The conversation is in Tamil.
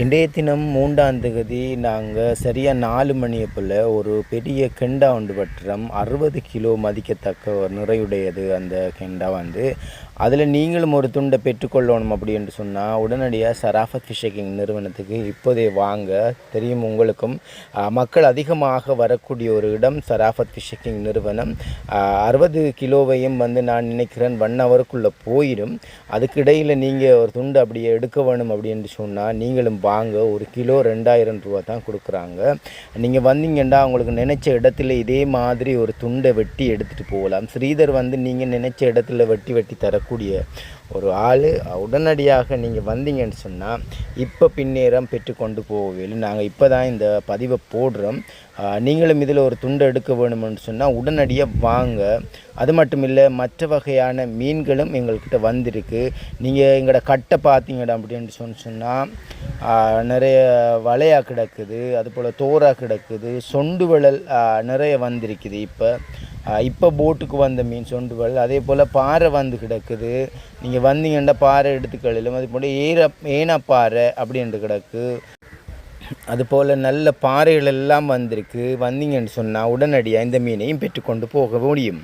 இன்றைய தினம் 3ஆம் தேதி நாங்கள் சரியாக 4 மணியை போல் ஒரு பெரிய கெண்டா ஒன்று வெட்டுறோம். 60 கிலோ மதிக்கத்தக்க ஒரு நிறையுடையது அந்த கெண்டா அதில் நீங்களும் ஒரு துண்டை பெற்றுக்கொள்ளணும் அப்படி என்று சொன்னால் உடனடியாக சராஃபத் ஃபிஷிங் நிறுவனத்துக்கு இப்போதே வாங்க. தெரியும் உங்களுக்கும், மக்கள் அதிகமாக வரக்கூடிய ஒரு இடம் சராஃபத் ஃபிஷிங் நிறுவனம். 60 கிலோவையும் நான் நினைக்கிறேன் 1 ஹவருக்குள்ளே போயிடும். அதுக்கு இடையில் நீங்கள் ஒரு துண்டு அப்படியே எடுக்க வேணும் அப்படின்னு சொன்னால் நீங்களும் வாங்க. ஒரு கிலோ 2000 ரூபா தான் கொடுக்குறாங்க. நீங்கள் வந்தீங்கன்னா உங்களுக்கு நினச்ச இடத்துல இதே மாதிரி ஒரு துண்டை வெட்டி எடுத்துகிட்டு போகலாம். ஸ்ரீதர் நீங்கள் நினச்ச இடத்துல வெட்டி தரக்கூடிய ஒரு ஆள். உடனடியாக நீங்கள் வந்தீங்கன்னு சொன்னால் இப்போ பின்னேரம் பெற்றுக்கொண்டு போகவில்லை. நாங்கள் இப்போ தான் இந்த பதிவை போடுறோம். நீங்களும் இதில் ஒரு துண்டை எடுக்க வேணும்னு சொன்னால் உடனடியாக வாங்க. அது மட்டும் இல்லை, மற்ற வகையான மீன்களும் எங்கள்கிட்ட வந்திருக்கு. நீங்கள் எங்களோட கட்டை பார்த்தீங்கடா அப்படின்னு சொன்னால் நிறைய வளையா கிடக்குது, அதுபோல் தோரா கிடக்குது, சொண்டு வளல் நிறைய வந்திருக்குது. இப்போ போட்டுக்கு வந்த மீன் சொண்டு வளல், அதே போல் பாறை கிடக்குது. நீங்கள் வந்தீங்கன்னா பாறை எடுத்துக்கொள்ளும். அது போல் ஏனப்பாறை அப்படின்ட்டு கிடக்கு. அதுபோல் நல்ல பாறைகள் எல்லாம் வந்திருக்கு. வந்தீங்கன்னு சொன்னால் உடனடியாக இந்த மீனையும் பெற்றுக்கொண்டு போக முடியும்.